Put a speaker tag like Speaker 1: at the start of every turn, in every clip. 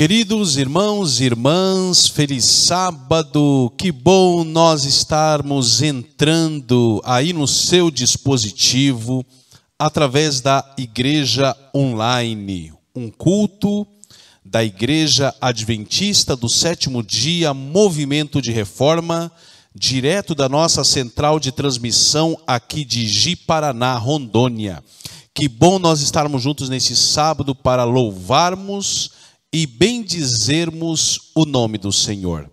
Speaker 1: Queridos irmãos e irmãs, feliz sábado, que bom nós estarmos entrando aí no seu dispositivo através da Igreja Online, um culto da Igreja Adventista do Sétimo Dia, Movimento de Reforma, direto da nossa central de transmissão aqui de Ji-Paraná, Rondônia. Que bom nós estarmos juntos nesse sábado para louvarmos e bendizermos o nome do Senhor,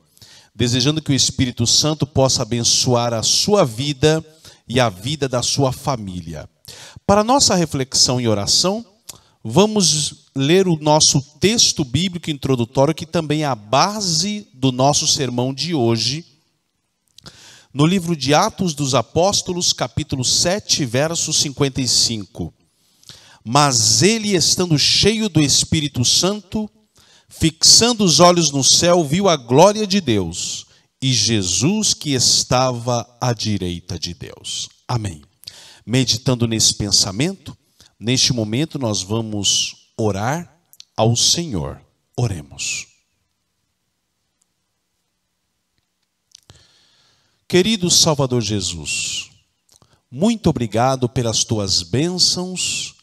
Speaker 1: desejando que o Espírito Santo possa abençoar a sua vida e a vida da sua família. Para nossa reflexão e oração, vamos ler o nosso texto bíblico introdutório, que também é a base do nosso sermão de hoje, no livro de Atos dos Apóstolos, capítulo 7, verso 55. Mas ele, estando cheio do Espírito Santo, fixando os olhos no céu, viu a glória de Deus e Jesus que estava à direita de Deus. Amém. Meditando nesse pensamento, neste momento nós vamos orar ao Senhor. Oremos. Querido Salvador Jesus, muito obrigado pelas tuas bênçãos,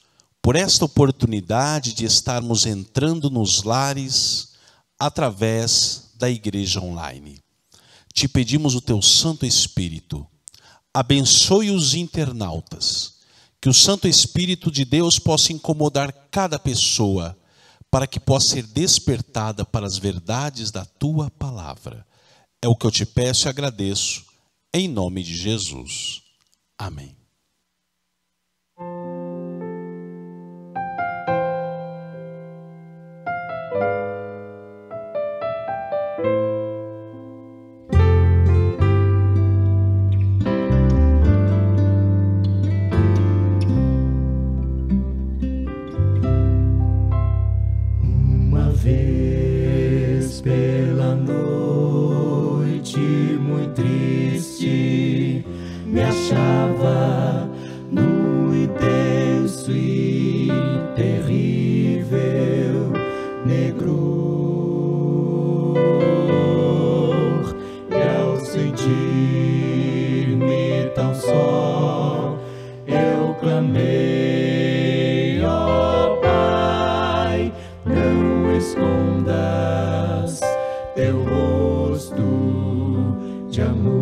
Speaker 1: por esta oportunidade de estarmos entrando nos lares através da Igreja Online. Te pedimos o teu Santo Espírito, abençoe os internautas, que o Santo Espírito de Deus possa incomodar cada pessoa, para que possa ser despertada para as verdades da tua palavra. É o que eu te peço e agradeço, em nome de Jesus. Amém.
Speaker 2: Me achava no intenso e terrível negror, e ao sentir-me tão só, eu clamei: ó Pai, não escondas teu rosto de amor.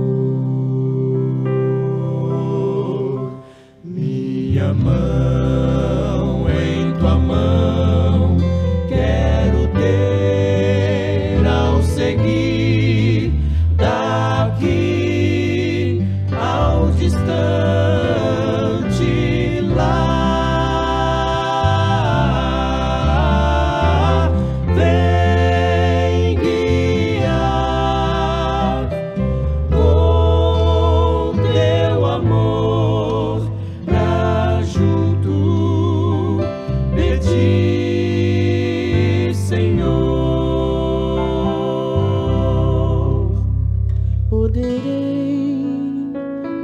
Speaker 2: Minha mão em tua mão quero ter ao seguir daqui ao distante lá. Vem guiar com teu amor junto de ti, Senhor. Poderei,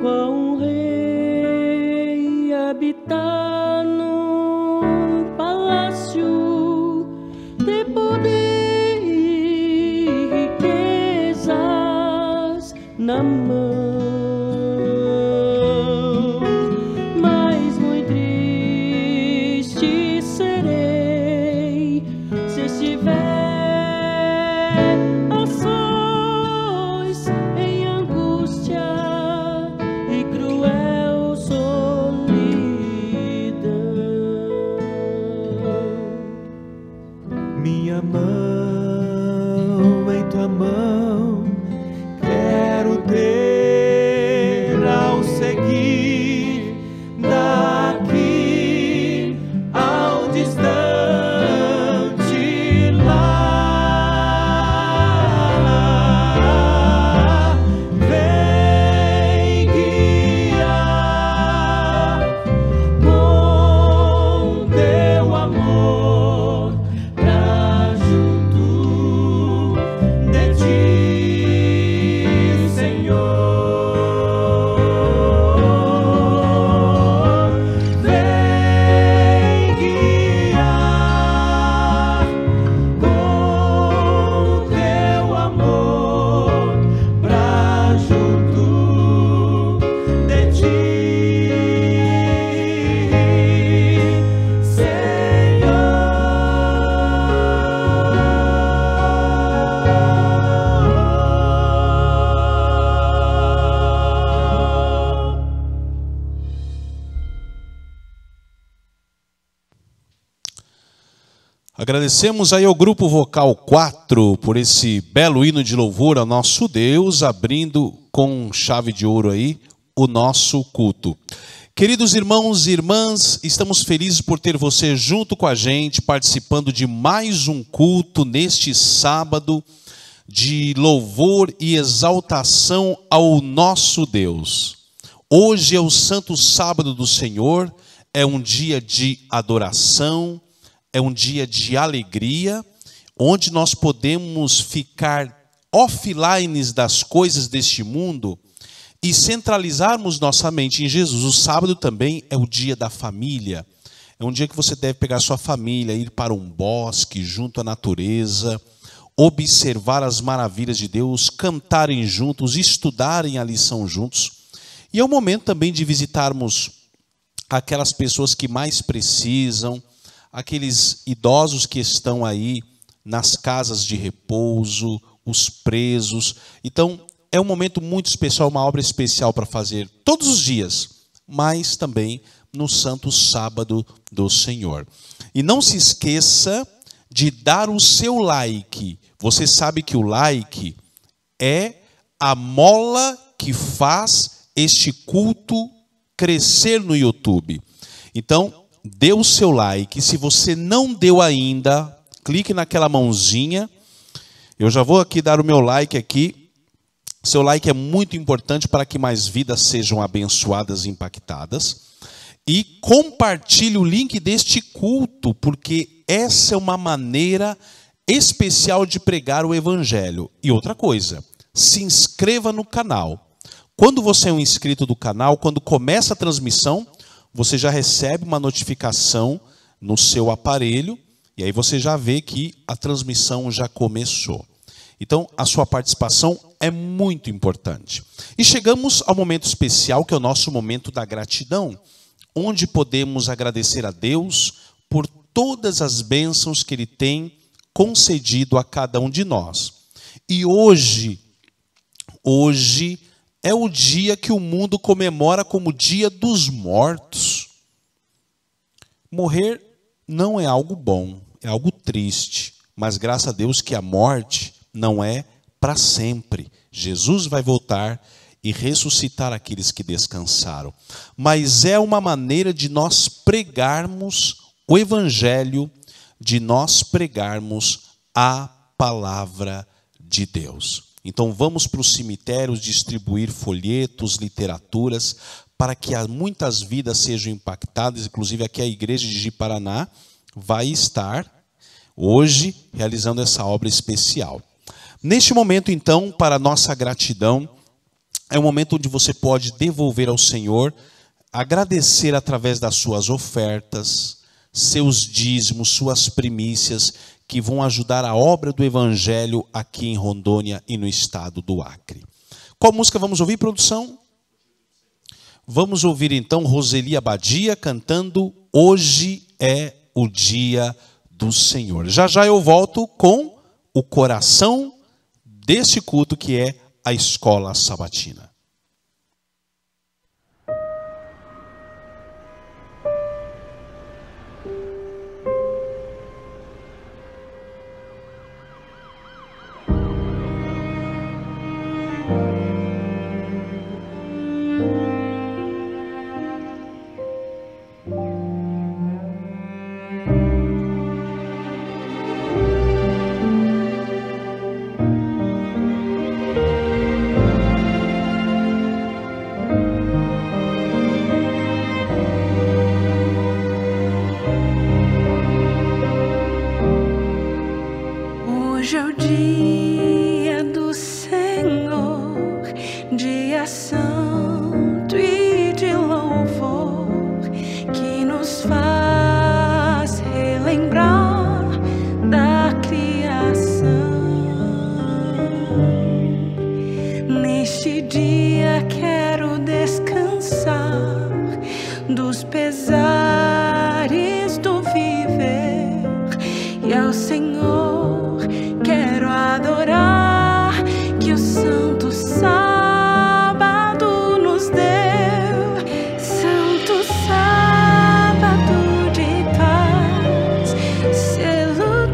Speaker 2: qual um rei, habitar num palácio de poder e riquezas na mão. Minha mão em tua mão quero ter
Speaker 1: Agradecemos aí ao Grupo Vocal 4 por esse belo hino de louvor ao nosso Deus, abrindo com chave de ouro aí o nosso culto. Queridos irmãos e irmãs, estamos felizes por ter você junto com a gente, participando de mais um culto neste sábado de louvor e exaltação ao nosso Deus. Hoje é o Santo Sábado do Senhor, é um dia de adoração, é um dia de alegria, onde nós podemos ficar offline das coisas deste mundo e centralizarmos nossa mente em Jesus. O sábado também é o dia da família. É um dia que você deve pegar sua família, ir para um bosque junto à natureza, observar as maravilhas de Deus, cantarem juntos, estudarem a lição juntos. E é o momento também de visitarmos aquelas pessoas que mais precisam, aqueles idosos que estão aí nas casas de repouso, os presos. Então, é um momento muito especial, uma obra especial para fazer todos os dias, mas também no Santo Sábado do Senhor. E não se esqueça de dar o seu like. Você sabe que o like é a mola que faz este culto crescer no YouTube. Então, dê o seu like. Se você não deu ainda, clique naquela mãozinha. Eu já vou aqui dar o meu like aqui. Seu like é muito importante para que mais vidas sejam abençoadas e impactadas. E compartilhe o link deste culto, porque essa é uma maneira especial de pregar o Evangelho. E outra coisa, se inscreva no canal. Quando você é um inscrito do canal, quando começa a transmissão, você já recebe uma notificação no seu aparelho, e aí você já vê que a transmissão já começou. Então, a sua participação é muito importante. E chegamos ao momento especial, que é o nosso momento da gratidão, onde podemos agradecer a Deus por todas as bênçãos que Ele tem concedido a cada um de nós. E hoje é o dia que o mundo comemora como Dia dos Mortos. Morrer não é algo bom, é algo triste. Mas graças a Deus que a morte não é para sempre. Jesus vai voltar e ressuscitar aqueles que descansaram. Mas é uma maneira de nós pregarmos o Evangelho, de nós pregarmos a palavra de Deus. Então vamos para os cemitérios distribuir folhetos, literaturas, para que muitas vidas sejam impactadas. Inclusive aqui a igreja de Ji-Paraná vai estar hoje realizando essa obra especial. Neste momento então, para a nossa gratidão, é um momento onde você pode devolver ao Senhor, agradecer através das suas ofertas, seus dízimos, suas primícias, que vão ajudar a obra do Evangelho aqui em Rondônia e no estado do Acre. Qual música vamos ouvir, produção? Vamos ouvir então Roseli Abadia cantando Hoje é o Dia do Senhor. Já já eu volto com o coração deste culto que é a Escola Sabatina.
Speaker 2: Hoje é o dia do Senhor, dia santo e de louvor, que nos faz relembrar da criação. Neste dia quero descansar dos pesares do viver e ao Senhor quero adorar que o Santo Sábado nos deu. Santo Sábado de paz, selo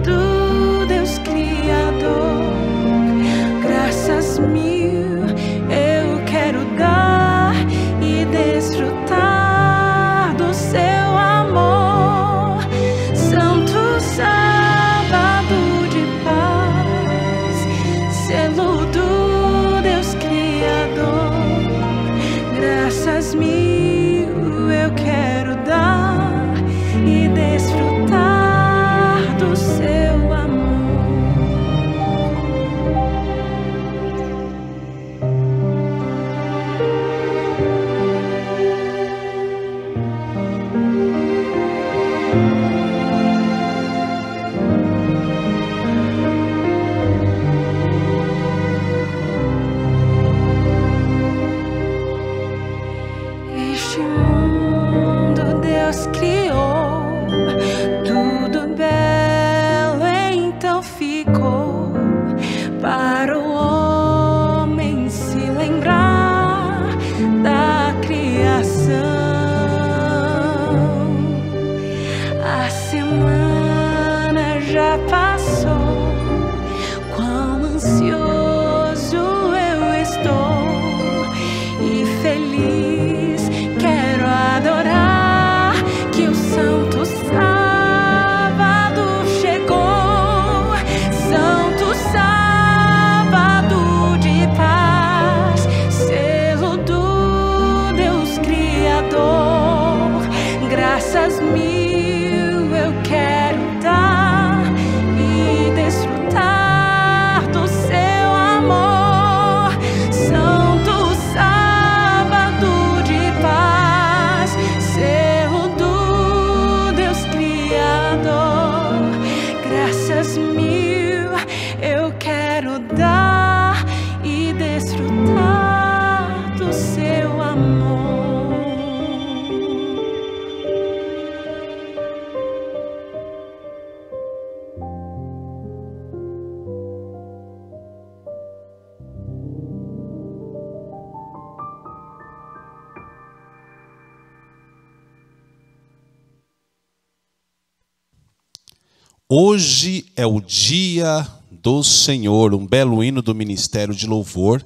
Speaker 1: Hoje é o dia do Senhor, um belo hino do Ministério de Louvor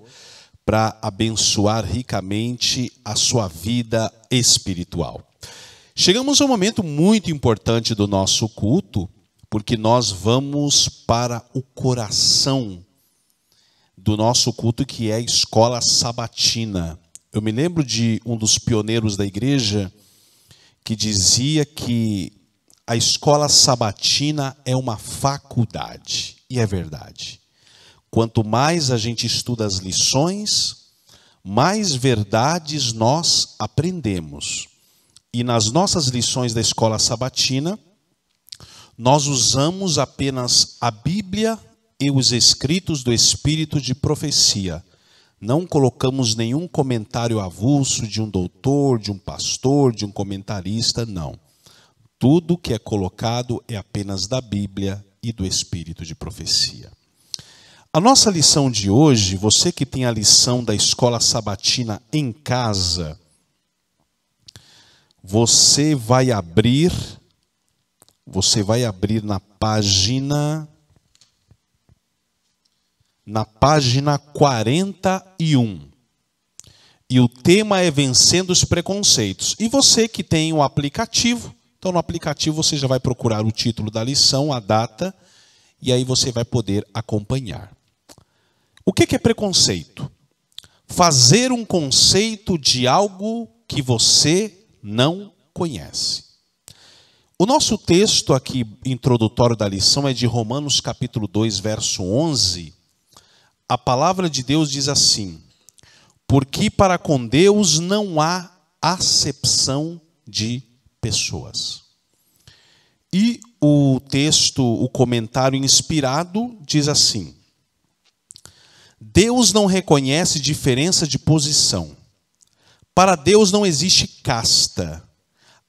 Speaker 1: para abençoar ricamente a sua vida espiritual. Chegamos a um momento muito importante do nosso culto, porque nós vamos para o coração do nosso culto, que é a escola sabatina. Eu me lembro de um dos pioneiros da igreja que dizia que a escola sabatina é uma faculdade, e é verdade. Quanto mais a gente estuda as lições, mais verdades nós aprendemos. E nas nossas lições da escola sabatina, nós usamos apenas a Bíblia e os escritos do Espírito de profecia. Não colocamos nenhum comentário avulso de um doutor, de um pastor, de um comentarista, não. Tudo que é colocado é apenas da Bíblia e do Espírito de profecia. A nossa lição de hoje, você que tem a lição da escola sabatina em casa, você vai abrir na página 41. E o tema é Vencendo os Preconceitos. E você que tem o aplicativo, então no aplicativo você já vai procurar o título da lição, a data, e aí você vai poder acompanhar. O que é preconceito? Fazer um conceito de algo que você não conhece. O nosso texto aqui, introdutório da lição, é de Romanos capítulo 2, verso 11. A palavra de Deus diz assim: porque para com Deus não há acepção de pessoas. E o texto, o comentário inspirado, diz assim: Deus não reconhece diferença de posição. Para Deus não existe casta.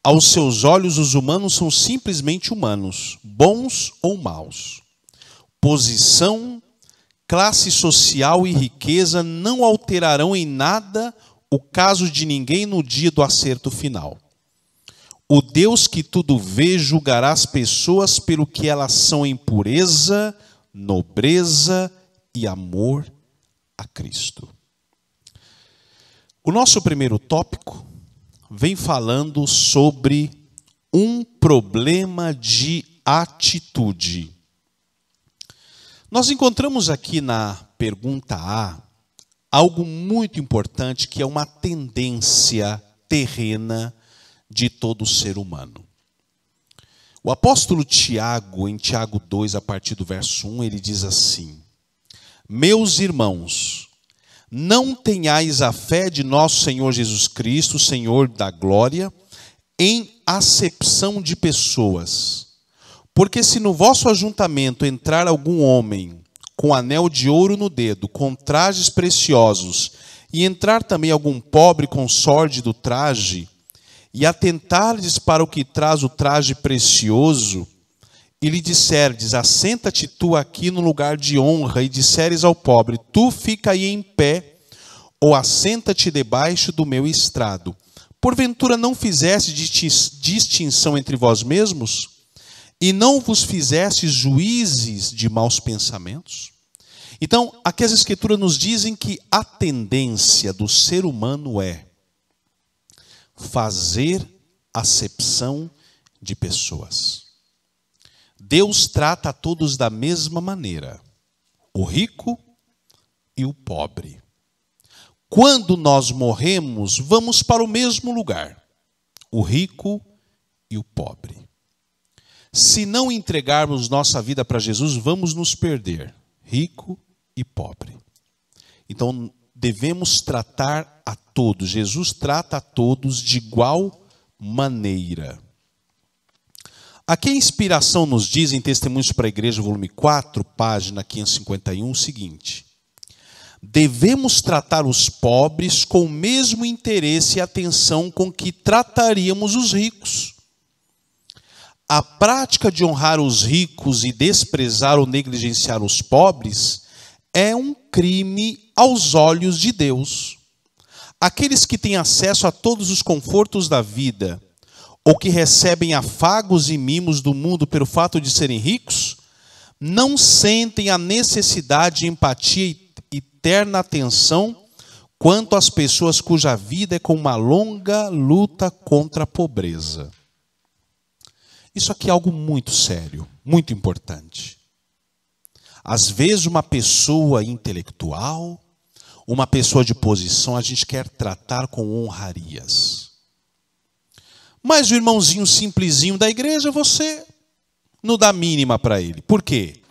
Speaker 1: Aos seus olhos, os humanos são simplesmente humanos, bons ou maus. Posição, classe social e riqueza não alterarão em nada o caso de ninguém no dia do acerto final. O Deus que tudo vê julgará as pessoas pelo que elas são em pureza, nobreza e amor a Cristo. O nosso primeiro tópico vem falando sobre um problema de atitude. Nós encontramos aqui na pergunta A algo muito importante, que é uma tendência terrena de todo ser humano. O apóstolo Tiago, em Tiago 2, a partir do verso 1, ele diz assim: meus irmãos, não tenhais a fé de nosso Senhor Jesus Cristo, Senhor da glória, em acepção de pessoas. Porque se no vosso ajuntamento entrar algum homem com anel de ouro no dedo, com trajes preciosos, e entrar também algum pobre com sórdido traje, e atentardes para o que traz o traje precioso, e lhe disserdes: assenta-te tu aqui no lugar de honra, e disseres ao pobre: tu fica aí em pé, ou assenta-te debaixo do meu estrado. Porventura não fizeste distinção entre vós mesmos? E não vos fizestes juízes de maus pensamentos? Então, aqui as Escrituras nos dizem que a tendência do ser humano é fazer acepção de pessoas. Deus trata a todos da mesma maneira, o rico e o pobre. Quando nós morremos, vamos para o mesmo lugar, o rico e o pobre. Se não entregarmos nossa vida para Jesus, vamos nos perder, rico e pobre. Então, devemos tratar a todos, Jesus trata a todos de igual maneira. Aqui a inspiração nos diz, em Testemunhos para a Igreja, volume 4, página 551, o seguinte: devemos tratar os pobres com o mesmo interesse e atenção com que trataríamos os ricos. A prática de honrar os ricos e desprezar ou negligenciar os pobres é um crime aos olhos de Deus. Aqueles que têm acesso a todos os confortos da vida, ou que recebem afagos e mimos do mundo pelo fato de serem ricos, não sentem a necessidade de empatia e terna atenção quanto às pessoas cuja vida é com uma longa luta contra a pobreza. Isso aqui é algo muito sério, muito importante. Às vezes uma pessoa intelectual, uma pessoa de posição, a gente quer tratar com honrarias. Mas o irmãozinho simplesinho da igreja, você não dá mínima para ele. Por quê?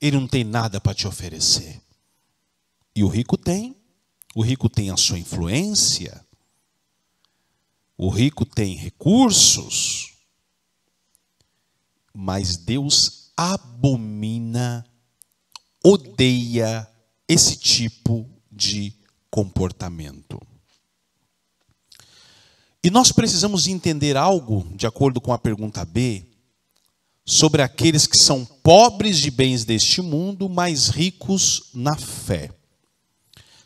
Speaker 1: Ele não tem nada para te oferecer. E o rico tem. O rico tem a sua influência. O rico tem recursos. Mas Deus abomina, odeia esse tipo de comportamento. E nós precisamos entender algo, de acordo com a pergunta B, sobre aqueles que são pobres de bens deste mundo, mas ricos na fé.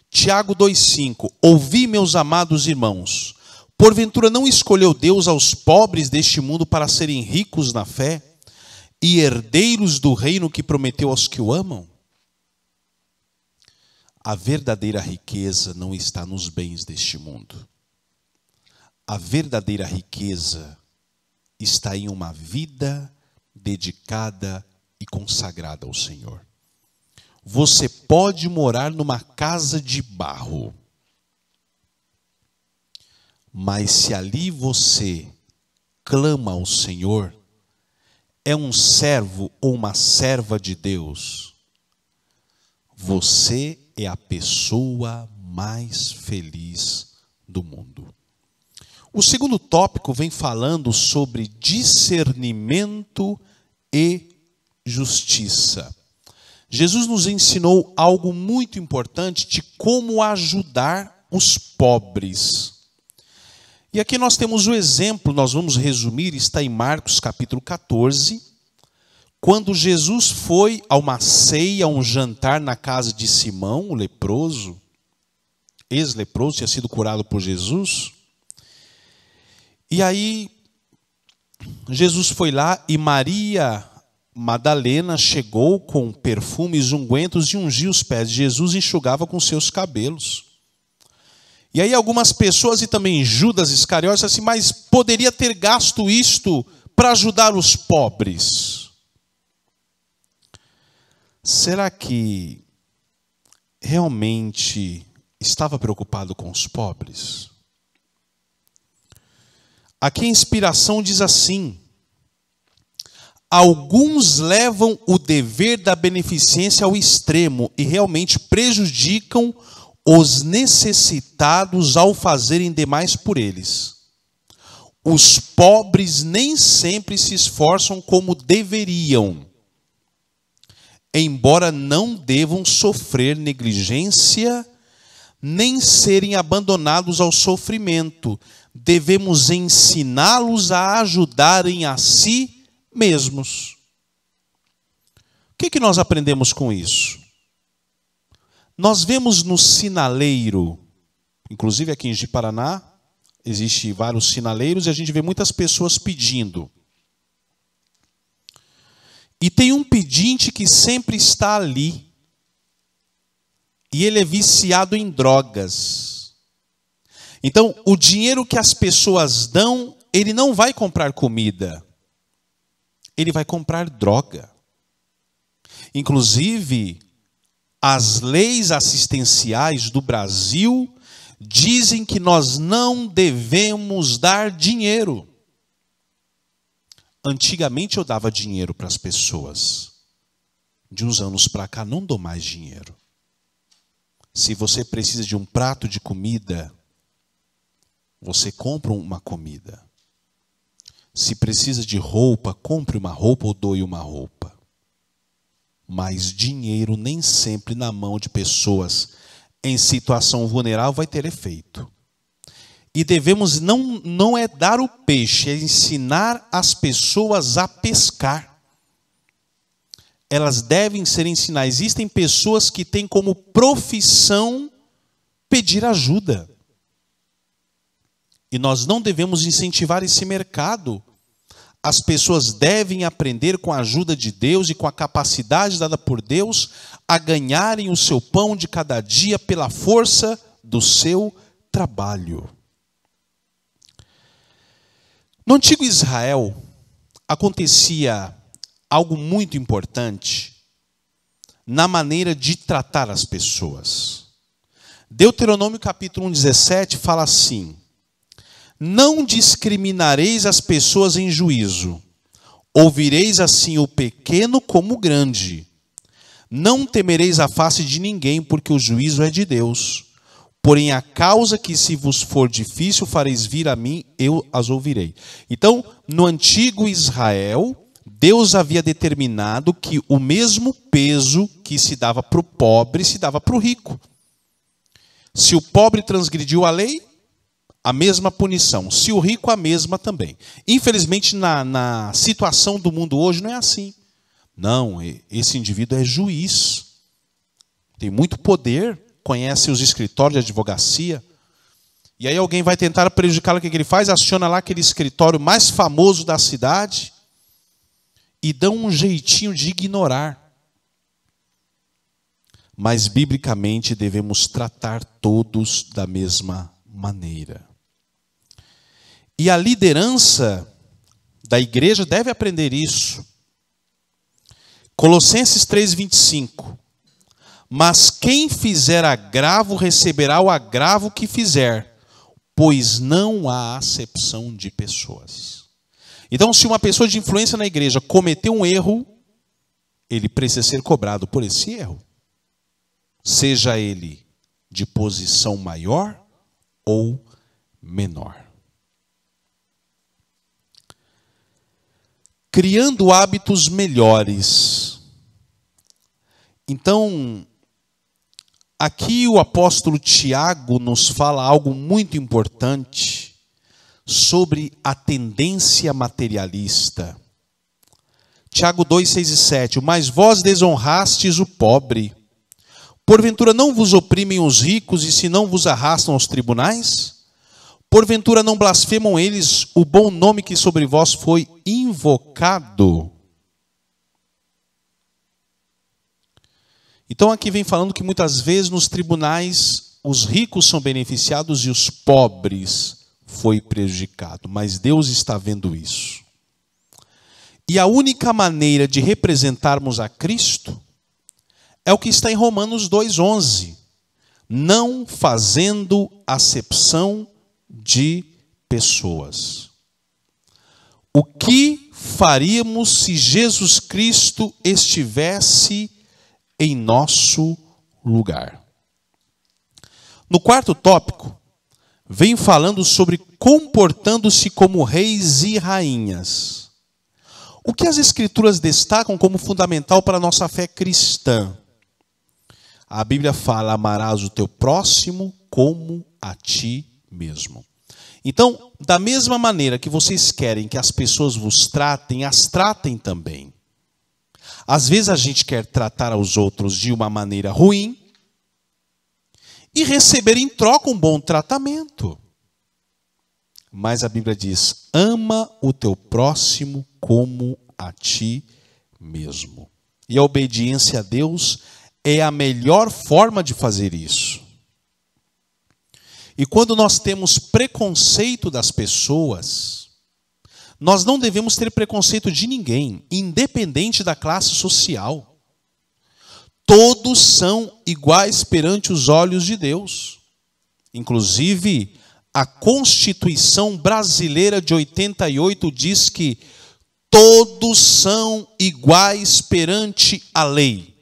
Speaker 1: Tiago 2,5: Ouvi, meus amados irmãos, porventura não escolheu Deus aos pobres deste mundo para serem ricos na fé e herdeiros do reino que prometeu aos que o amam? A verdadeira riqueza não está nos bens deste mundo. A verdadeira riqueza está em uma vida dedicada e consagrada ao Senhor. Você pode morar numa casa de barro, mas se ali você clama ao Senhor, é um servo ou uma serva de Deus, você é a pessoa mais feliz do mundo. O segundo tópico vem falando sobre discernimento e justiça. Jesus nos ensinou algo muito importante de como ajudar os pobres. E aqui nós temos o exemplo, nós vamos resumir, está em Marcos capítulo 14, quando Jesus foi a uma ceia, a um jantar na casa de Simão, o leproso, ex-leproso, tinha sido curado por Jesus. E aí, Jesus foi lá e Maria Madalena chegou com perfumes ungüentos e ungiu os pés de Jesus e enxugava com seus cabelos. E aí algumas pessoas, e também Judas Iscariotes, assim, mas poderia ter gasto isto para ajudar os pobres. Será que realmente estava preocupado com os pobres? Aqui a inspiração diz assim: alguns levam o dever da beneficência ao extremo e realmente prejudicam os necessitados ao fazerem demais por eles. Os pobres nem sempre se esforçam como deveriam, embora não devam sofrer negligência nem serem abandonados ao sofrimento. Devemos ensiná-los a ajudarem a si mesmos. O que nós aprendemos com isso? Nós vemos no sinaleiro, inclusive aqui em Ji-Paraná, existem vários sinaleiros e a gente vê muitas pessoas pedindo. E tem um pedinte que sempre está ali. E ele é viciado em drogas. Então, o dinheiro que as pessoas dão, ele não vai comprar comida. Ele vai comprar droga. Inclusive, as leis assistenciais do Brasil dizem que nós não devemos dar dinheiro. Antigamente eu dava dinheiro para as pessoas. De uns anos para cá não dou mais dinheiro. Se você precisa de um prato de comida, você compra uma comida. Se precisa de roupa, compre uma roupa ou doe uma roupa. Mas dinheiro nem sempre na mão de pessoas em situação vulnerável vai ter efeito. E devemos não é dar o peixe, é ensinar as pessoas a pescar. Elas devem ser ensinadas. Existem pessoas que têm como profissão pedir ajuda. E nós não devemos incentivar esse mercado. As pessoas devem aprender com a ajuda de Deus e com a capacidade dada por Deus a ganharem o seu pão de cada dia pela força do seu trabalho. No antigo Israel, acontecia algo muito importante na maneira de tratar as pessoas. Deuteronômio capítulo 17 fala assim: não discriminareis as pessoas em juízo, ouvireis assim o pequeno como o grande. Não temereis a face de ninguém, porque o juízo é de Deus. Porém, a causa que se vos for difícil fareis vir a mim, eu as ouvirei. Então, no antigo Israel, Deus havia determinado que o mesmo peso que se dava para o pobre, se dava para o rico. Se o pobre transgrediu a lei, a mesma punição. Se o rico, a mesma também. Infelizmente, na situação do mundo hoje, não é assim. Não, esse indivíduo é juiz. Tem muito poder, conhece os escritórios de advocacia. E aí alguém vai tentar prejudicá-lo, o que ele faz? Aciona lá aquele escritório mais famoso da cidade e dão um jeitinho de ignorar. Mas, biblicamente, devemos tratar todos da mesma maneira. E a liderança da igreja deve aprender isso. Colossenses 3:25. Mas quem fizer agravo receberá o agravo que fizer, pois não há acepção de pessoas. Então, se uma pessoa de influência na igreja cometeu um erro, ele precisa ser cobrado por esse erro. Seja ele de posição maior ou menor. Criando hábitos melhores. Então, aqui o apóstolo Tiago nos fala algo muito importante sobre a tendência materialista. Tiago 2, 6 e 7. Mas vós desonrastes o pobre. Porventura não vos oprimem os ricos e se não vos arrastam aos tribunais? Porventura não blasfemam eles o bom nome que sobre vós foi invocado? Então aqui vem falando que muitas vezes nos tribunais os ricos são beneficiados e os pobres foi prejudicado. Mas Deus está vendo isso. E a única maneira de representarmos a Cristo é o que está em Romanos 2,11. Não fazendo acepção de pessoas. O que faríamos se Jesus Cristo estivesse em nosso lugar? No quarto tópico, vem falando sobre comportando-se como reis e rainhas. O que as Escrituras destacam como fundamental para a nossa fé cristã? A Bíblia fala: amarás o teu próximo como a ti mesmo. Então, da mesma maneira que vocês querem que as pessoas vos tratem, as tratem também. Às vezes a gente quer tratar aos outros de uma maneira ruim e receber em troca um bom tratamento. Mas a Bíblia diz: ama o teu próximo como a ti mesmo. E a obediência a Deus é a melhor forma de fazer isso. E quando nós temos preconceito das pessoas, nós não devemos ter preconceito de ninguém, independente da classe social. Todos são iguais perante os olhos de Deus. Inclusive, a Constituição Brasileira de 88 diz que todos são iguais perante a lei.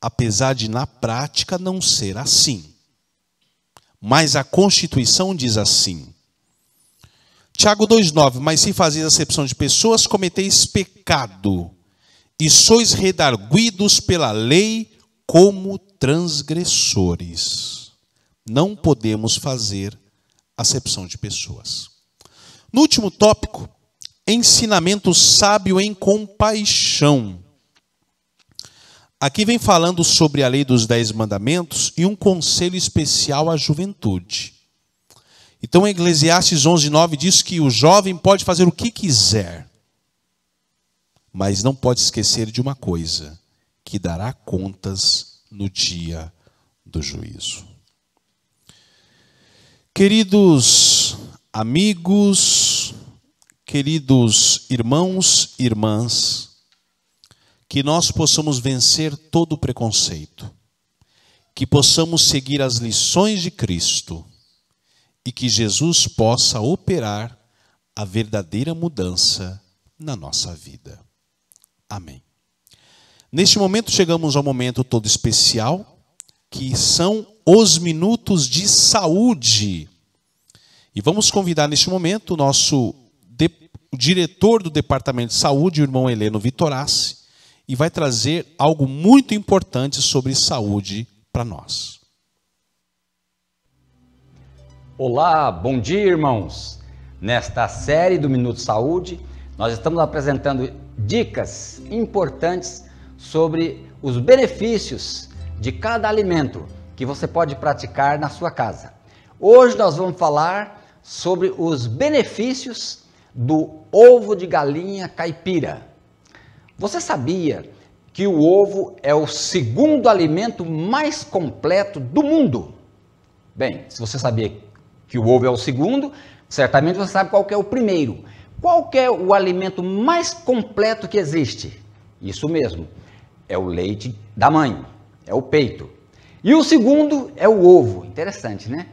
Speaker 1: Apesar de, na prática, não ser assim. Mas a Constituição diz assim. Tiago 2,9. Mas se fazeis acepção de pessoas, cometeis pecado, e sois redarguidos pela lei como transgressores. Não podemos fazer acepção de pessoas. No último tópico, ensinamento sábio em compaixão. Aqui vem falando sobre a lei dos 10 mandamentos e um conselho especial à juventude. Então, Eclesiastes 11:9 diz que o jovem pode fazer o que quiser, mas não pode esquecer de uma coisa, que dará contas no dia do juízo. Queridos amigos, queridos irmãos e irmãs, que nós possamos vencer todo o preconceito, que possamos seguir as lições de Cristo e que Jesus possa operar a verdadeira mudança na nossa vida. Amém. Neste momento chegamos ao momento todo especial, que são os minutos de saúde. E vamos convidar neste momento o diretor do Departamento de Saúde, o irmão Heleno Vitorassi, e vai trazer algo muito importante sobre saúde para nós.
Speaker 3: Olá, bom dia, irmãos. Nesta série do Minuto Saúde, nós estamos apresentando dicas importantes sobre os benefícios de cada alimento que você pode praticar na sua casa. Hoje nós vamos falar sobre os benefícios do ovo de galinha caipira. Você sabia que o ovo é o segundo alimento mais completo do mundo? Bem, se você sabia que o ovo é o segundo, certamente você sabe qual que é o primeiro. Qual que é o alimento mais completo que existe? Isso mesmo, é o leite da mãe, é o peito. E o segundo é o ovo. Interessante, né?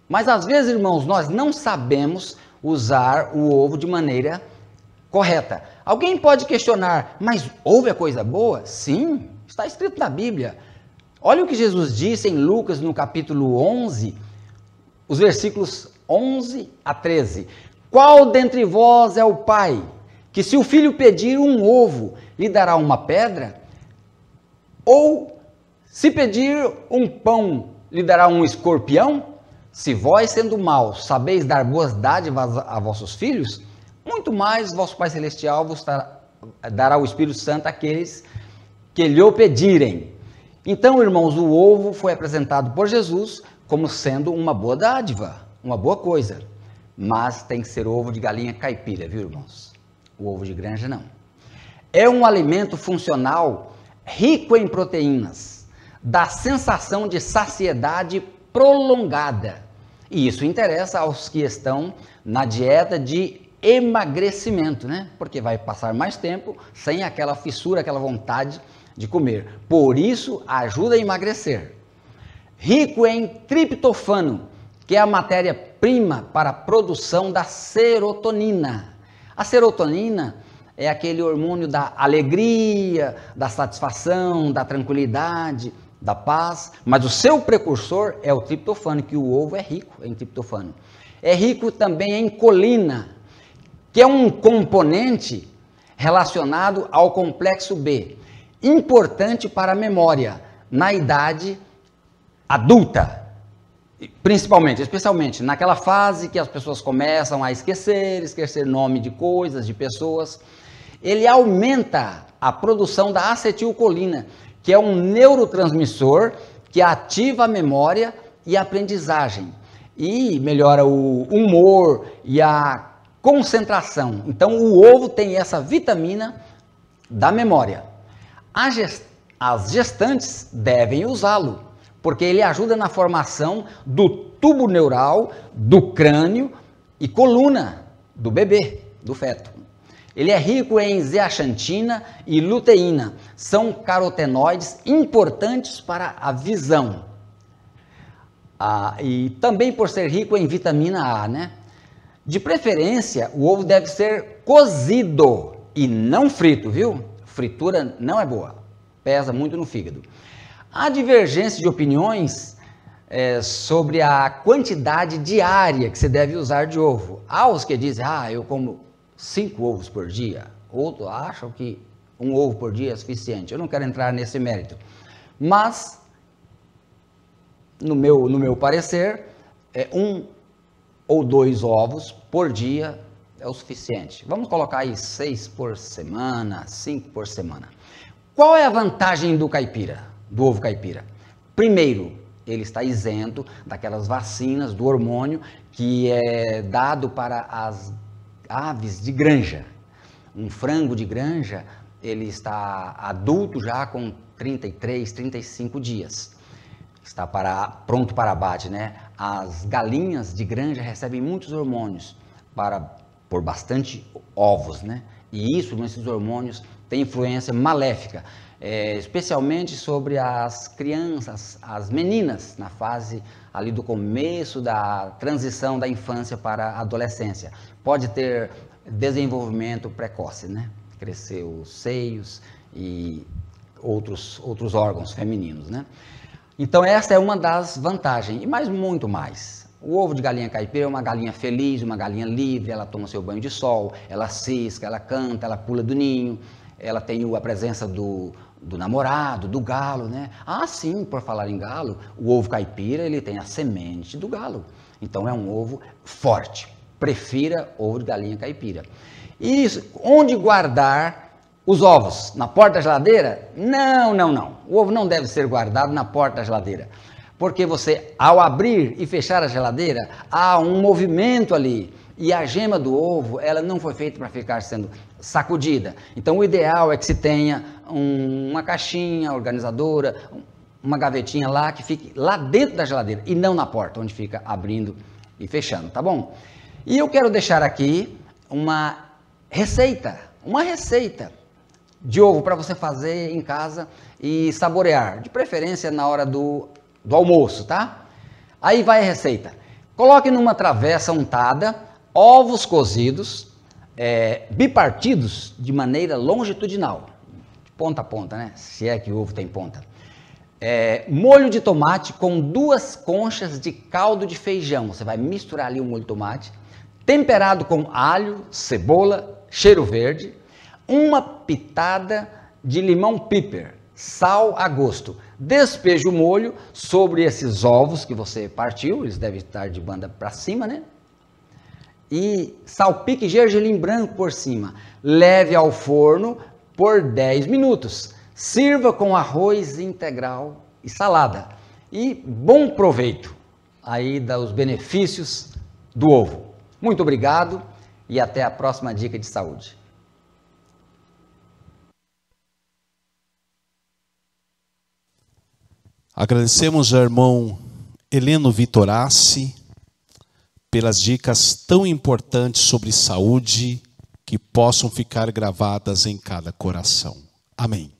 Speaker 3: Mas às vezes, irmãos, nós não sabemos usar o ovo de maneira correta. Alguém pode questionar, mas ovo é coisa boa? Sim, está escrito na Bíblia. Olha o que Jesus disse em Lucas, no capítulo 11, os versículos 11 a 13. Qual dentre vós é o pai, que se o filho pedir um ovo, lhe dará uma pedra? Ou, se pedir um pão, lhe dará um escorpião? Se vós, sendo maus, sabeis dar boas dádivas a vossos filhos, muito mais vosso Pai Celestial vos dará o Espírito Santo àqueles que lhe o pedirem. Então, irmãos, o ovo foi apresentado por Jesus como sendo uma boa dádiva, uma boa coisa. Mas tem que ser ovo de galinha caipira, viu, irmãos? O ovo de granja não. É um alimento funcional, rico em proteínas, dá sensação de saciedade prolongada. E isso interessa aos que estão na dieta de emagrecimento, né? Porque vai passar mais tempo sem aquela fissura, aquela vontade de comer. Por isso, ajuda a emagrecer. Rico em triptofano, que é a matéria-prima para a produção da serotonina. A serotonina é aquele hormônio da alegria, da satisfação, da tranquilidade, da paz, mas o seu precursor é o triptofano, que o ovo é rico em triptofano. É rico também em colina, que é um componente relacionado ao complexo B, importante para a memória na idade adulta, especialmente naquela fase que as pessoas começam a esquecer nome de coisas, de pessoas. Ele aumenta a produção da acetilcolina, que é um neurotransmissor que ativa a memória e a aprendizagem e melhora o humor e a concentração. Então, o ovo tem essa vitamina da memória. As gestantes devem usá-lo, porque ele ajuda na formação do tubo neural, do crânio e coluna do bebê, do feto. Ele é rico em zeaxantina e luteína, são carotenoides importantes para a visão. E também por ser rico em vitamina A, né? De preferência, o ovo deve ser cozido e não frito, viu? Fritura não é boa, pesa muito no fígado. Há divergência de opiniões sobre a quantidade diária que você deve usar de ovo. Há os que dizem, eu como 5 ovos por dia. Outros acham que um ovo por dia é suficiente. Eu não quero entrar nesse mérito. Mas, no meu parecer, 1 ou 2 ovos por dia é o suficiente. Vamos colocar aí 6 por semana, 5 por semana. Qual é a vantagem do caipira, do ovo caipira? Primeiro, ele está isento daquelas vacinas do hormônio que é dado para as aves de granja. Um frango de granja, ele está adulto já com 33, 35 dias. Está pronto para abate, né? As galinhas de granja recebem muitos hormônios por bastante ovos, né? E esses hormônios têm influência maléfica, especialmente sobre as crianças, as meninas, na fase ali do começo da transição da infância para a adolescência. Pode ter desenvolvimento precoce, né? Crescer os seios e outros órgãos femininos, né? Então essa é uma das vantagens, e muito mais. O ovo de galinha caipira é uma galinha feliz, uma galinha livre, ela toma seu banho de sol, ela cisca, ela canta, ela pula do ninho, ela tem a presença do namorado, do galo, né? Ah, sim, por falar em galo, o ovo caipira, ele tem a semente do galo. Então é um ovo forte. Prefira ovo de galinha caipira. E onde guardar os ovos? Na porta da geladeira? Não. O ovo não deve ser guardado na porta da geladeira. Porque você, ao abrir e fechar a geladeira, há um movimento ali. E a gema do ovo, ela não foi feita para ficar sendo sacudida. Então o ideal é que se tenha uma caixinha organizadora, uma gavetinha lá, que fique lá dentro da geladeira e não na porta, onde fica abrindo e fechando, tá bom? E eu quero deixar aqui uma receita de ovo para você fazer em casa e saborear, de preferência na hora do almoço, tá? Aí vai a receita. Coloque numa travessa untada ovos cozidos, bipartidos de maneira longitudinal, de ponta a ponta, né? Se é que o ovo tem ponta. Molho de tomate com 2 conchas de caldo de feijão. Você vai misturar ali o molho de tomate, temperado com alho, cebola, cheiro verde, uma pitada de limão piper, sal a gosto. Despeje o molho sobre esses ovos que você partiu, eles devem estar de banda para cima, né? E salpique gergelim branco por cima. Leve ao forno por 10 minutos. Sirva com arroz integral e salada. E bom proveito aí dos benefícios do ovo. Muito obrigado e até a próxima dica de saúde.
Speaker 1: Agradecemos ao irmão Heleno Vitorassi pelas dicas tão importantes sobre saúde que possam ficar gravadas em cada coração. Amém.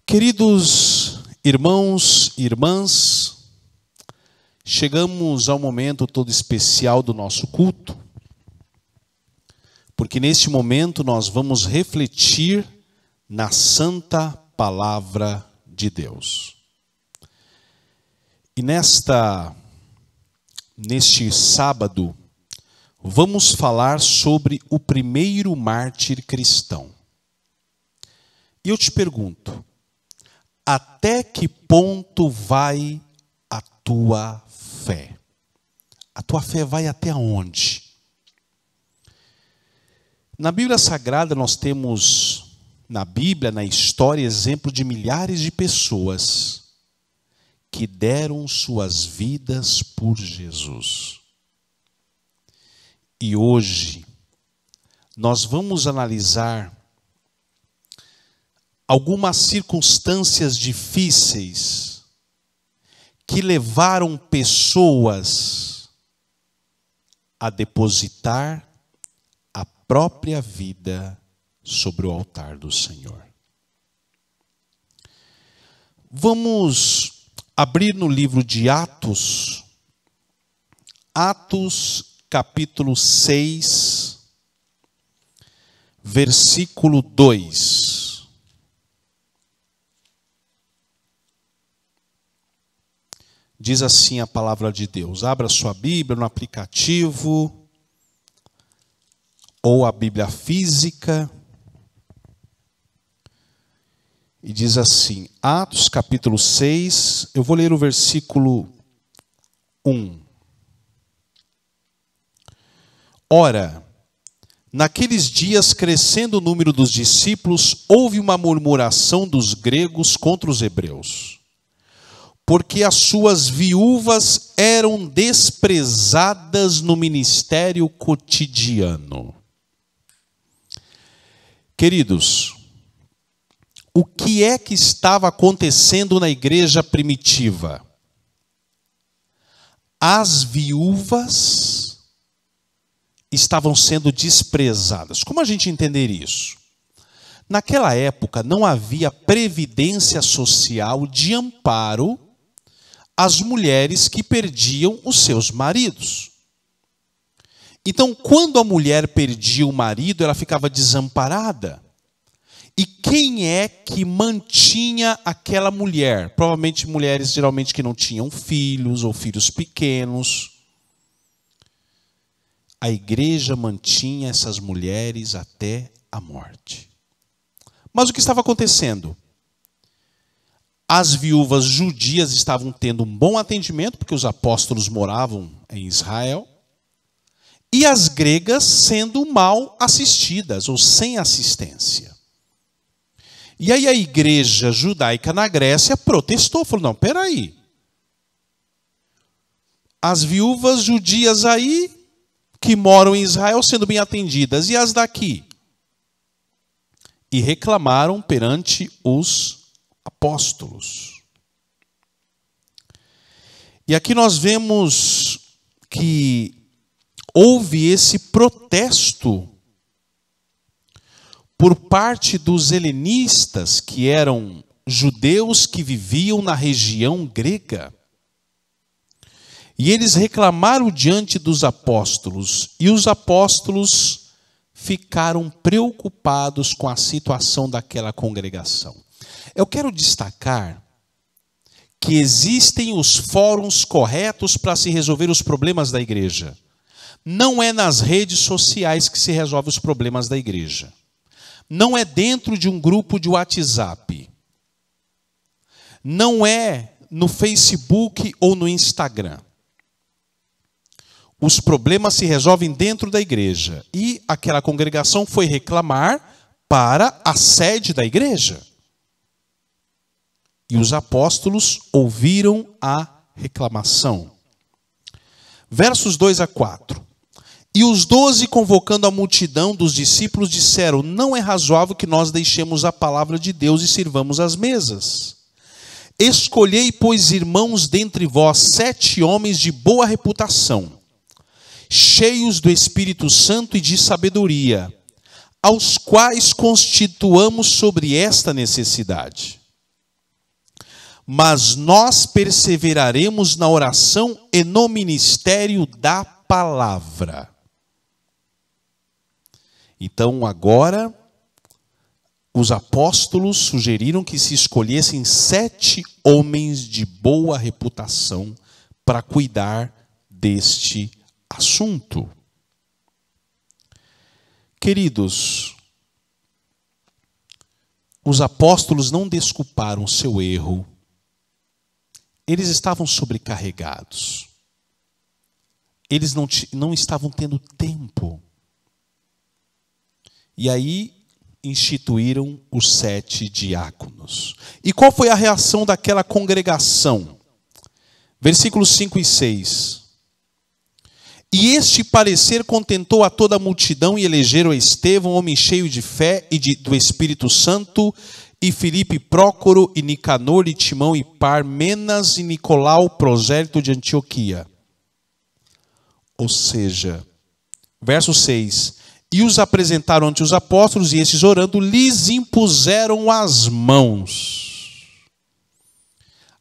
Speaker 1: Queridos irmãos e irmãs, chegamos ao momento todo especial do nosso culto, porque neste momento nós vamos refletir na Santa Palavra de Deus. E neste sábado, vamos falar sobre o primeiro mártir cristão. E eu te pergunto, até que ponto vai a tua fé? A tua fé vai até onde? Na Bíblia Sagrada nós temos, na Bíblia, na história, exemplo de milhares de pessoas que deram suas vidas por Jesus. E hoje nós vamos analisar algumas circunstâncias difíceis que levaram pessoas a depositar a própria vida sobre o altar do Senhor. Vamos abrir no livro de Atos, capítulo 6, versículo 2. Diz assim a palavra de Deus. Abra sua Bíblia no aplicativo ou a Bíblia física. E diz assim, Atos capítulo 6, eu vou ler o versículo 1. Ora, Naqueles dias, crescendo o número dos discípulos, houve uma murmuração dos gregos contra os hebreus, porque as suas viúvas eram desprezadas no ministério cotidiano. Queridos, o que é que estava acontecendo na igreja primitiva? As viúvas estavam sendo desprezadas. Como a gente entender isso? Naquela época não havia previdência social de amparo às mulheres que perdiam os seus maridos. Então, quando a mulher perdia o marido, ela ficava desamparada. E quem é que mantinha aquela mulher? Provavelmente mulheres geralmente que não tinham filhos ou filhos pequenos. A igreja mantinha essas mulheres até a morte. Mas o que estava acontecendo? As viúvas judias estavam tendo um bom atendimento, porque os apóstolos moravam em Israel. E as gregas sendo mal assistidas, ou sem assistência. E aí a igreja judaica na Grécia protestou, falou, não, peraí. As viúvas judias aí, que moram em Israel, sendo bem atendidas, e as daqui? E reclamaram perante os apóstolos. E aqui nós vemos que houve esse protesto por parte dos helenistas, que eram judeus que viviam na região grega. E eles reclamaram diante dos apóstolos, e os apóstolos ficaram preocupados com a situação daquela congregação. Eu quero destacar que existem os fóruns corretos para se resolver os problemas da igreja. Não é nas redes sociais que se resolve os problemas da igreja. Não é dentro de um grupo de WhatsApp. Não é no Facebook ou no Instagram. Os problemas se resolvem dentro da igreja. E aquela congregação foi reclamar para a sede da igreja. E os apóstolos ouviram a reclamação. Versos 2 a 4. E os 12, convocando a multidão dos discípulos, disseram, não é razoável que nós deixemos a palavra de Deus e sirvamos as mesas. Escolhei, pois, irmãos, dentre vós 7 homens de boa reputação, cheios do Espírito Santo e de sabedoria, aos quais constituamos sobre esta necessidade. Mas nós perseveraremos na oração e no ministério da palavra. Então, agora, os apóstolos sugeriram que se escolhessem 7 homens de boa reputação para cuidar deste assunto. Queridos, os apóstolos não desculparam seu erro. Eles estavam sobrecarregados. Eles não estavam tendo tempo. E aí instituíram os 7 diáconos. E qual foi a reação daquela congregação? Versículos 5 e 6. E este parecer contentou a toda a multidão, e elegeram a Estevão, homem cheio de fé e do Espírito Santo, e Filipe, Prócoro, e Nicanor, e Timão, e Parmenas, e Nicolau, prosélito de Antioquia. Ou seja, verso 6. E os apresentaram ante os apóstolos, e estes, orando, lhes impuseram as mãos.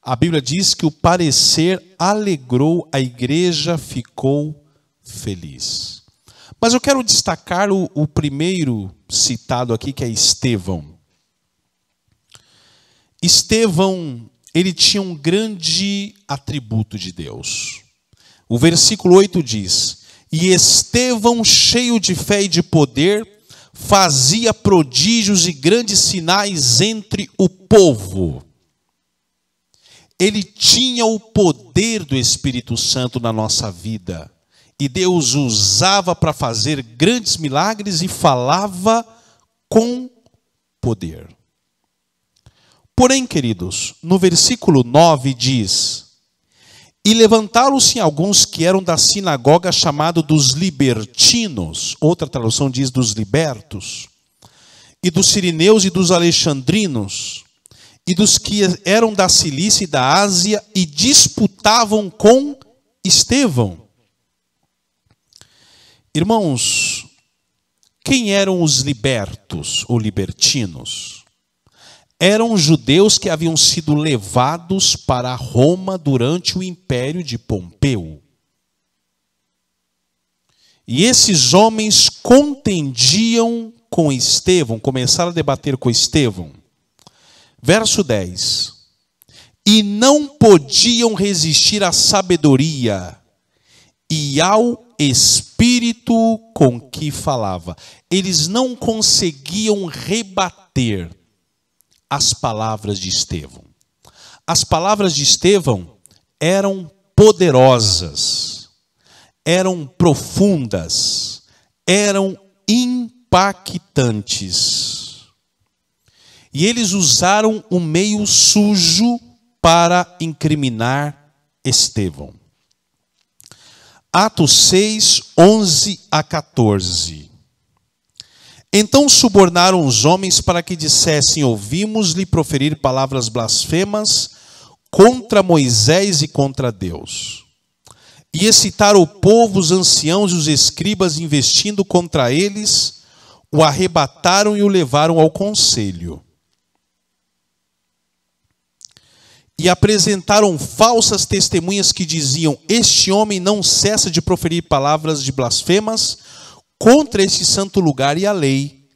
Speaker 1: A Bíblia diz que o parecer alegrou, a igreja ficou feliz. Mas eu quero destacar o primeiro citado aqui, que é Estevão. Estevão, ele tinha um grande atributo de Deus. O versículo 8 diz: e Estevão, cheio de fé e de poder, fazia prodígios e grandes sinais entre o povo. Ele tinha o poder do Espírito Santo na nossa vida. e Deus o usava para fazer grandes milagres e falava com poder. Porém, queridos, no versículo 9 diz: e levantaram-se alguns que eram da sinagoga, chamado dos libertinos, outra tradução diz dos libertos, e dos sirineus e dos alexandrinos, e dos que eram da Cilícia e da Ásia, e disputavam com Estevão. Irmãos, quem eram os libertos ou libertinos? Eram judeus que haviam sido levados para Roma durante o império de Pompeu. E esses homens contendiam com Estevão, começaram a debater com Estevão. Verso 10. E não podiam resistir à sabedoria e ao espírito com que falava. Eles não conseguiam rebater as palavras de Estevão. As palavras de Estevão eram poderosas, eram profundas, eram impactantes. E eles usaram um meio sujo para incriminar Estevão. Atos 6, 11 a 14. Então subornaram os homens para que dissessem: ouvimos-lhe proferir palavras blasfemas contra Moisés e contra Deus. E excitaram o povo, os anciãos e os escribas, investindo contra eles, o arrebataram e o levaram ao conselho. E apresentaram falsas testemunhas que diziam: este homem não cessa de proferir palavras de blasfemas contra este santo lugar e a lei,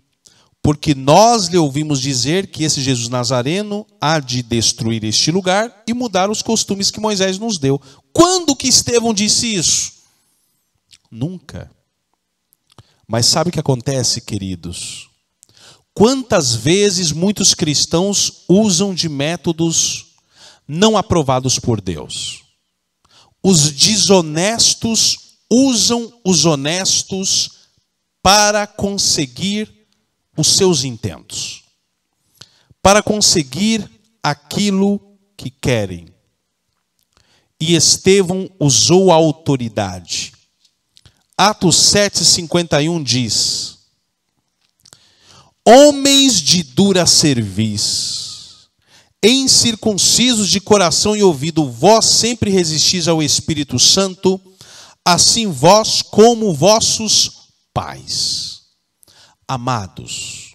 Speaker 1: porque nós lhe ouvimos dizer que esse Jesus Nazareno há de destruir este lugar e mudar os costumes que Moisés nos deu. Quando que Estevão disse isso? Nunca. Mas sabe o que acontece, queridos? Quantas vezes muitos cristãos usam de métodos não aprovados por Deus? Os desonestos usam os honestos para conseguir os seus intentos, para conseguir aquilo que querem. E Estevão usou a autoridade. Atos 7,51 diz: homens de dura cerviz, incircuncisos de coração e ouvido, vós sempre resistis ao Espírito Santo, assim vós como vossos pais. Amados,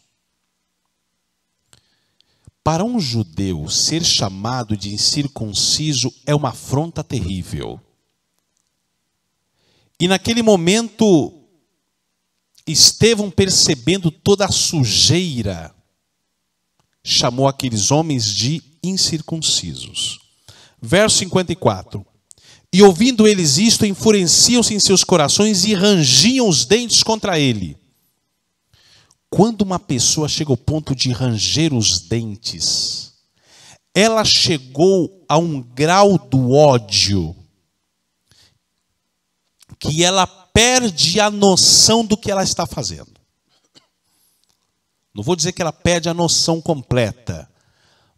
Speaker 1: para um judeu ser chamado de incircunciso é uma afronta terrível. E naquele momento, Estevão, percebendo toda a sujeira, chamou aqueles homens de incircuncisos. Verso 54. E ouvindo eles isto, enfureciam-se em seus corações e rangiam os dentes contra ele. Quando uma pessoa chega ao ponto de ranger os dentes, ela chegou a um grau do ódio que ela perde a noção do que ela está fazendo. Não vou dizer que ela perde a noção completa,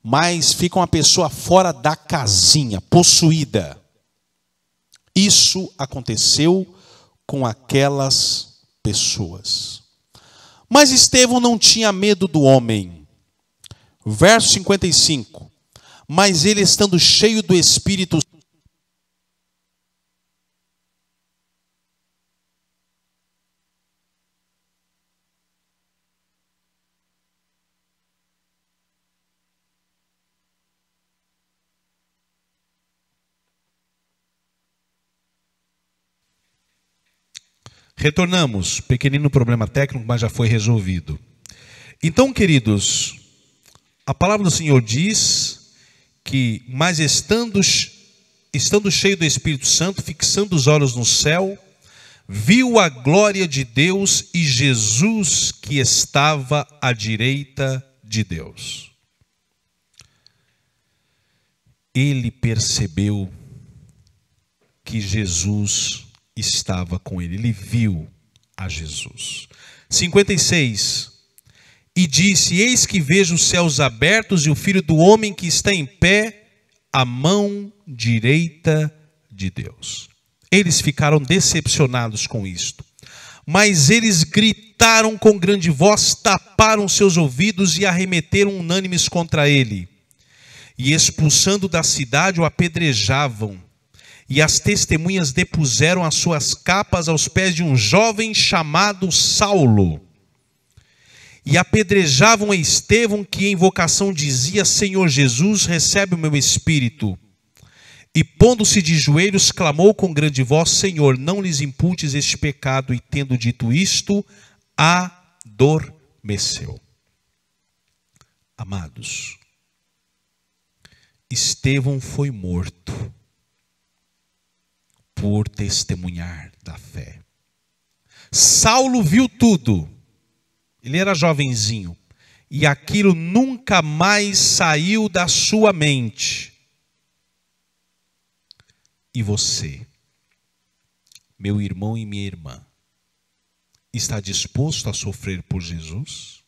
Speaker 1: mas fica uma pessoa fora da casinha, possuída. Isso aconteceu com aquelas pessoas. Mas Estevão não tinha medo do homem. Verso 55. Mas ele, estando cheio do Espírito, retornamos, pequenino problema técnico, mas já foi resolvido. Então, queridos, a palavra do Senhor diz que, mas estando cheio do Espírito Santo, fixando os olhos no céu, viu a glória de Deus e Jesus que estava à direita de Deus. Ele percebeu que Jesus estava com ele. Ele viu a Jesus. 56. E disse: eis que vejo os céus abertos e o Filho do Homem que está em pé à mão direita de Deus. Eles ficaram decepcionados com isto. Mas eles gritaram com grande voz, taparam seus ouvidos e arremeteram unânimes contra ele. E expulsando da cidade o apedrejavam. E as testemunhas depuseram as suas capas aos pés de um jovem chamado Saulo. E apedrejavam a Estevão, que em invocação dizia: Senhor Jesus, recebe o meu espírito. E pondo-se de joelhos, clamou com grande voz: Senhor, não lhes imputes este pecado. E tendo dito isto, adormeceu. Amados, Estevão foi morto por testemunhar da fé. Saulo viu tudo. Ele era jovenzinho. E aquilo nunca mais saiu da sua mente. E você, meu irmão e minha irmã, está disposto a sofrer por Jesus?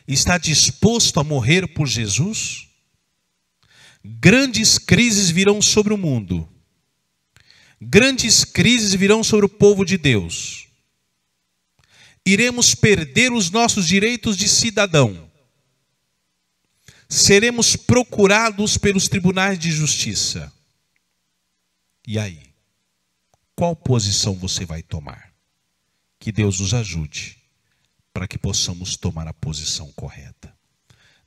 Speaker 1: Está disposto a morrer por Jesus? Grandes crises virão sobre o mundo. Grandes crises virão sobre o povo de Deus. Iremos perder os nossos direitos de cidadão. Seremos procurados pelos tribunais de justiça. E aí? Qual posição você vai tomar? Que Deus nos ajude para que possamos tomar a posição correta.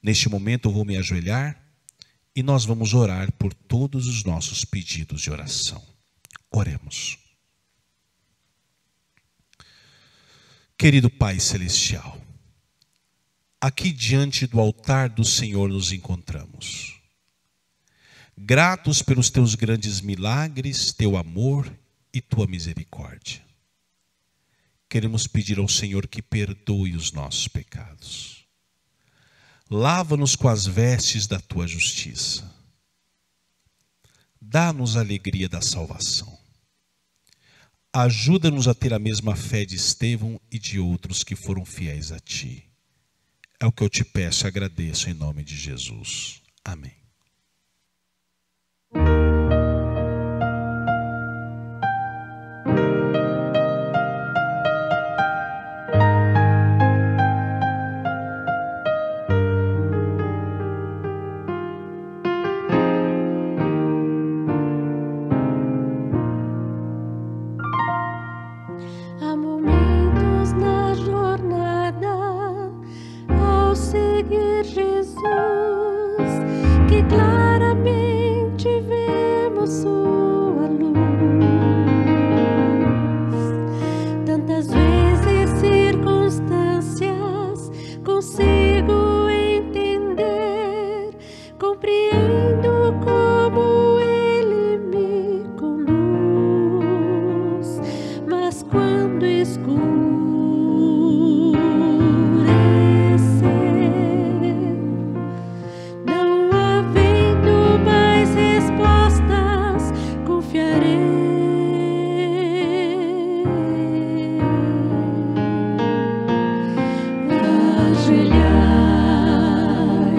Speaker 1: Neste momento eu vou me ajoelhar e nós vamos orar por todos os nossos pedidos de oração. Oremos. Querido Pai Celestial, aqui diante do altar do Senhor nos encontramos. Gratos pelos teus grandes milagres, teu amor e tua misericórdia. Queremos pedir ao Senhor que perdoe os nossos pecados. Lava-nos com as vestes da tua justiça. Dá-nos a alegria da salvação. Ajuda-nos a ter a mesma fé de Estevão e de outros que foram fiéis a ti. É o que eu te peço e agradeço em nome de Jesus. Amém.
Speaker 2: Há momentos na jornada ao seguir Jesus que claramente vemos sua luz. Tantas vezes circunstâncias consigo entender, compreendo como ele me conduz. Mas quando escurecer, não havendo mais respostas, confiarei. Ajoelhai,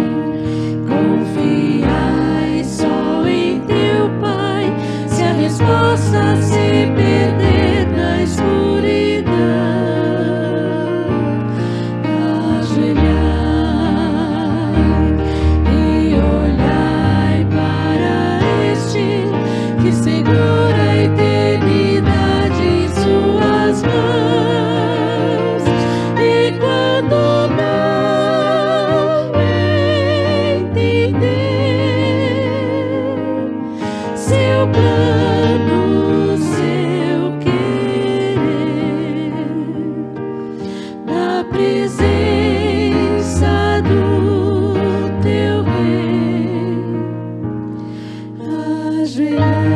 Speaker 2: confiai só em teu Pai. Se a resposta se perder na escuridão, ajoelhai e olhai para este que segura a eternidade em suas mãos. E quando não entender seu plano, seu querer, na presença do teu Rei, ajoelhar.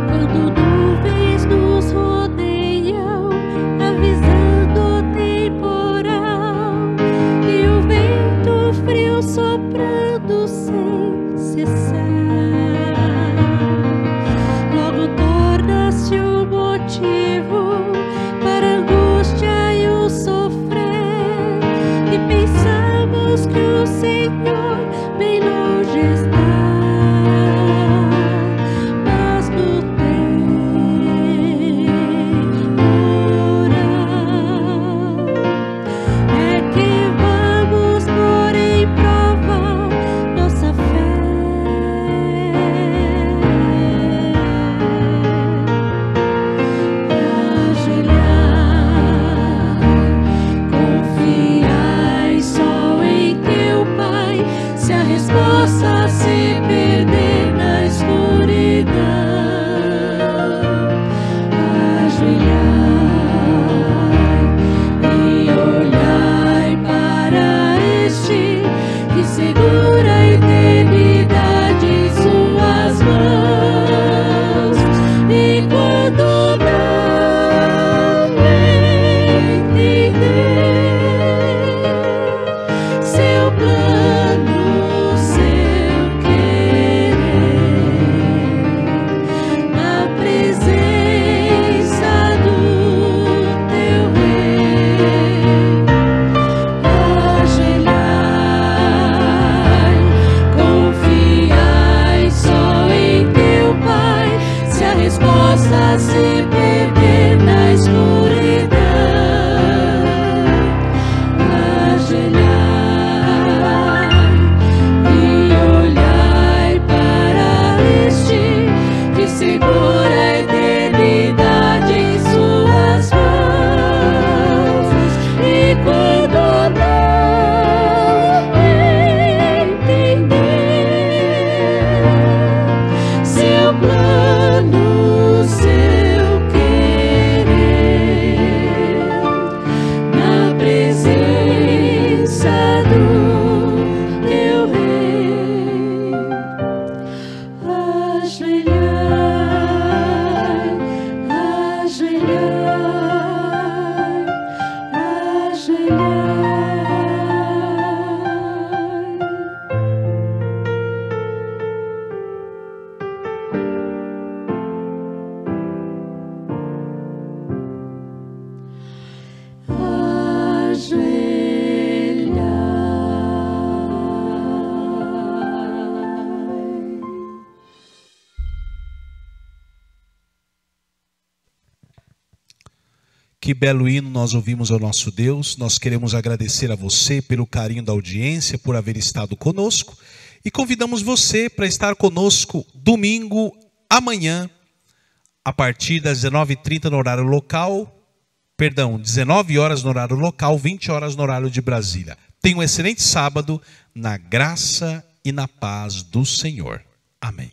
Speaker 2: Quando nuvens nos rodeiam, possa se perder na escuridão. Ajoelhai e olhai para este que segura a eternidade em suas mãos. E quando não entender seu plano, seu querer, na presença do teu Rei, ajoelhai,
Speaker 1: Que belo hino nós ouvimos ao nosso Deus. Nós queremos agradecer a você pelo carinho da audiência, por haver estado conosco. E convidamos você para estar conosco domingo, amanhã, a partir das 19h30 no horário local. 19 horas no horário local, 20 horas no horário de Brasília. Tenha um excelente sábado, na graça e na paz do Senhor. Amém.